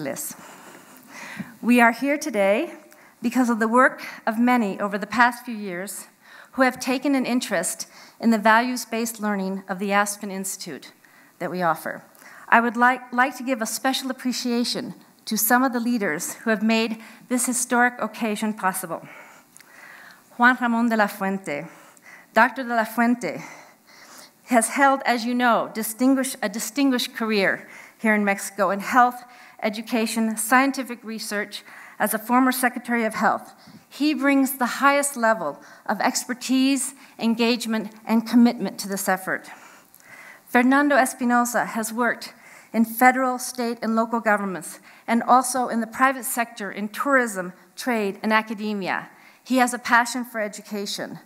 difíciles. We are here today because of the work of many over the past few years who have taken an interest in the values-based learning of the Aspen Institute that we offer. I would like to give a special appreciation to some of the leaders who have made this historic occasion possible. Juan Ramón de la Fuente. Dr. de la Fuente has held, as you know, a distinguished career here in Mexico in health, education, scientific research. As a former Secretary of Health, he brings the highest level of expertise, engagement, and commitment to this effort. Fernando Espinosa has worked in federal, state, and local governments, and also in the private sector in tourism, trade, and academia. He has a passion for education.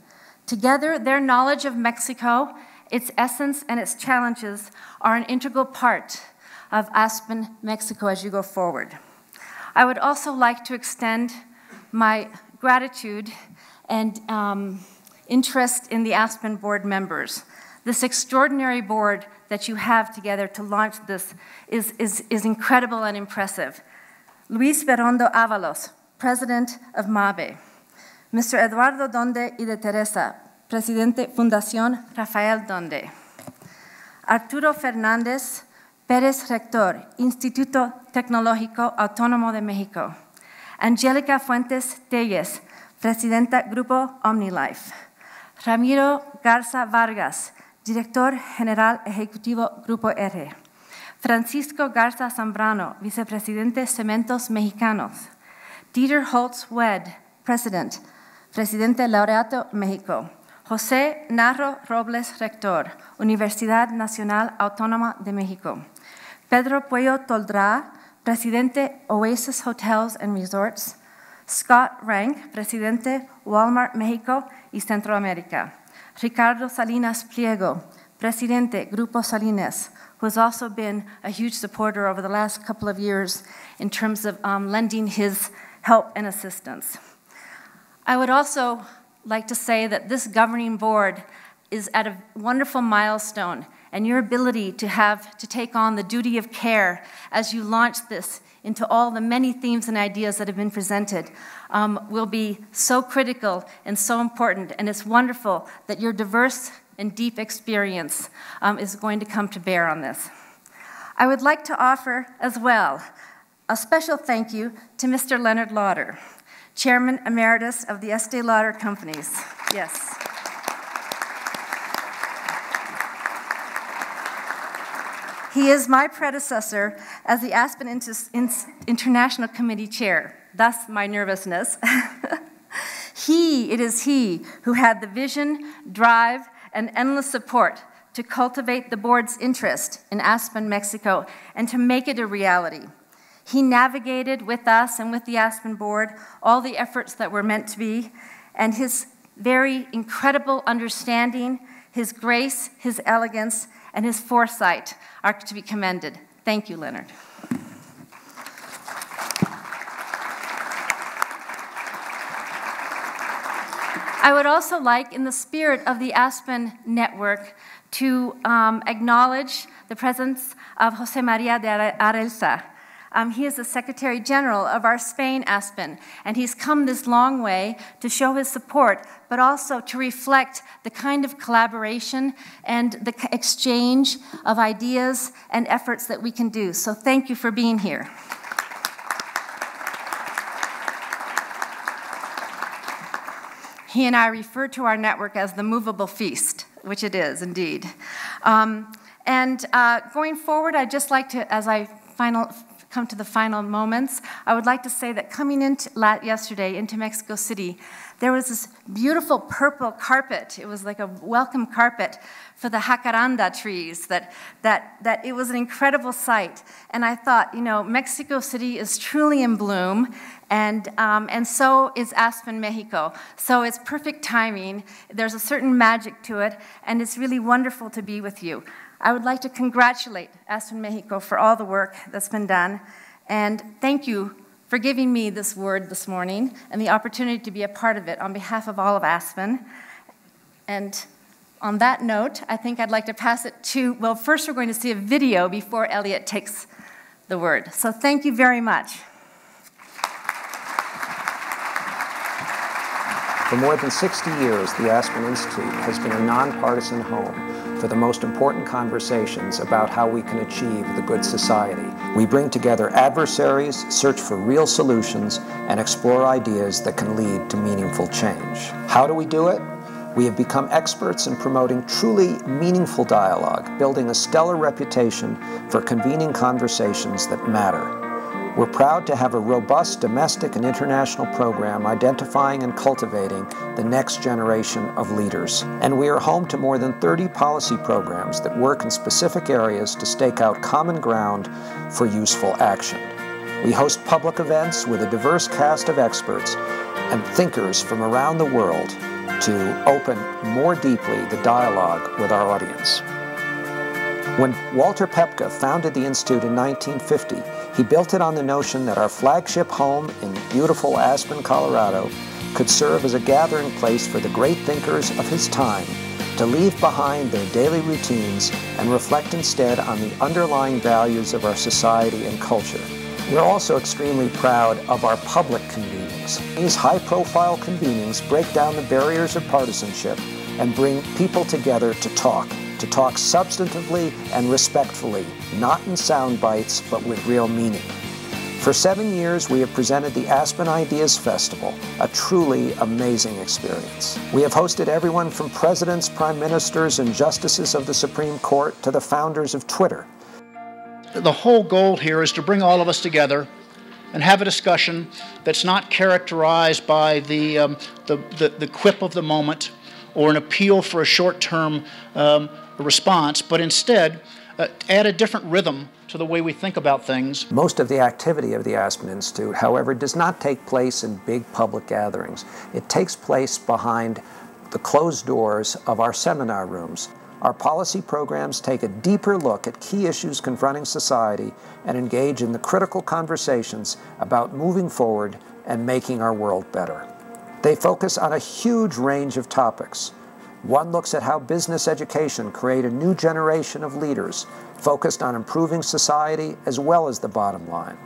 Together, their knowledge of Mexico, its essence, and its challenges are an integral part of Aspen, Mexico as you go forward. I would also like to extend my gratitude and interest in the Aspen board members. This extraordinary board that you have together to launch this is incredible and impressive. Luis Berondo Avalos, President of MABE. Mr. Eduardo Donde y de Teresa, Presidente Fundación Rafael Donde. Arturo Fernández Pérez, Rector, Instituto Tecnológico Autónomo de México. Angélica Fuentes Telles, Presidenta Grupo OmniLife. Ramiro Garza Vargas, Director General Ejecutivo Grupo R. Francisco Garza Zambrano, Vicepresidente Cementos Mexicanos. Dieter Holtz-Wed, President, Presidente Laureato México. José Narro Robles, Rector, Universidad Nacional Autónoma de México. Pedro Puello Toldrá, Presidente Oasis Hotels and Resorts. Scott Rank, Presidente Walmart México y Centroamérica. Ricardo Salinas Pliego, Presidente Grupo Salinas, who has also been a huge supporter over the last couple of years in terms of lending his help and assistance. I would also like to say that this governing board is at a wonderful milestone, and your ability to take on the duty of care as you launch this into all the many themes and ideas that have been presented will be so critical and so important, and it's wonderful that your diverse and deep experience is going to come to bear on this. I would like to offer as well a special thank you to Mr. Leonard Lauder, Chairman Emeritus of the Este Lauder Companies. Yes. He is my predecessor as the Aspen International Committee Chair, thus my nervousness. It is he who had the vision, drive, and endless support to cultivate the board's interest in Aspen, Mexico, and to make it a reality. He navigated with us and with the Aspen board all the efforts that were meant to be, and his very incredible understanding, his grace, his elegance, and his foresight are to be commended. Thank you, Leonard. I would also like, in the spirit of the Aspen Network, to acknowledge the presence of Jose Maria de Arelza. He is the Secretary General of our Spain Aspen, and he's come this long way to show his support, but also to reflect the kind of collaboration and the exchange of ideas and efforts that we can do. So thank you for being here. He and I refer to our network as the movable feast, which it is indeed. Going forward, I'd just like to, as I come to the final moments, I would like to say that coming in yesterday into Mexico City, there was this beautiful purple carpet. It was like a welcome carpet for the jacaranda trees. That it was an incredible sight. And I thought, you know, Mexico City is truly in bloom, and so is Aspen, Mexico. So it's perfect timing. There's a certain magic to it, and it's really wonderful to be with you. I would like to congratulate Aspen, Mexico for all the work that's been done, and thank you for giving me this word this morning and the opportunity to be a part of it on behalf of all of Aspen. And on that note, I think I'd like to pass it to, well, first we're going to see a video before Elliot takes the the word. So thank you very much. For more than 60 years, the Aspen Institute has been a nonpartisan home for the most important conversations about how we can achieve the good society. We bring together adversaries, search for real solutions, and explore ideas that can lead to meaningful change. How do we do it? We have become experts in promoting truly meaningful dialogue, building a stellar reputation for convening conversations that matter. We're proud to have a robust domestic and international program identifying and cultivating the next generation of leaders. And we are home to more than 30 policy programs that work in specific areas to stake out common ground for useful action. We host public events with a diverse cast of experts and thinkers from around the world to open more deeply the dialogue with our audience. When Walter Pepka founded the Institute in 1950, he built it on the notion that our flagship home in beautiful Aspen, Colorado, could serve as a gathering place for the great thinkers of his time to leave behind their daily routines and reflect instead on the underlying values of our society and culture. We're also extremely proud of our public convenings. These high-profile convenings break down the barriers of partisanship and bring people together to talk substantively and respectfully, not in sound bites, but with real meaning. For 7 years, we have presented the Aspen Ideas Festival, a truly amazing experience. We have hosted everyone from presidents, prime ministers, and justices of the Supreme Court to the founders of Twitter. The whole goal here is to bring all of us together and have a discussion that's not characterized by the quip of the moment or an appeal for a short-term response, but instead add a different rhythm to the way we think about things. Most of the activity of the Aspen Institute, however, does not take place in big public gatherings. It takes place behind the closed doors of our seminar rooms. Our policy programs take a deeper look at key issues confronting society and engage in the critical conversations about moving forward and making our world better. They focus on a huge range of topics. One looks at how business education create a new generation of leaders focused on improving society as well as the bottom line.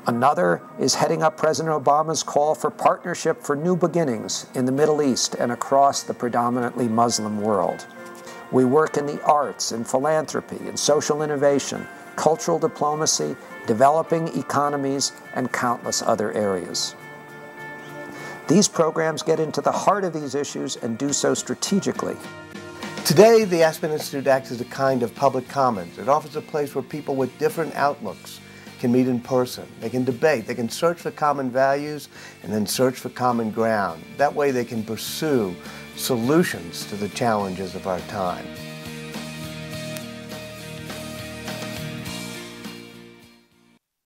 Another is heading up President Obama's call for partnership for new beginnings in the Middle East and across the predominantly Muslim world. We work in the arts, in philanthropy, in social innovation, cultural diplomacy, developing economies, and countless other areas. These programs get into the heart of these issues and do so strategically. Today, the Aspen Institute acts as a kind of public commons. It offers a place where people with different outlooks can meet in person. They can debate, they can search for common values, and then search for common ground. That way they can pursue solutions to the challenges of our time.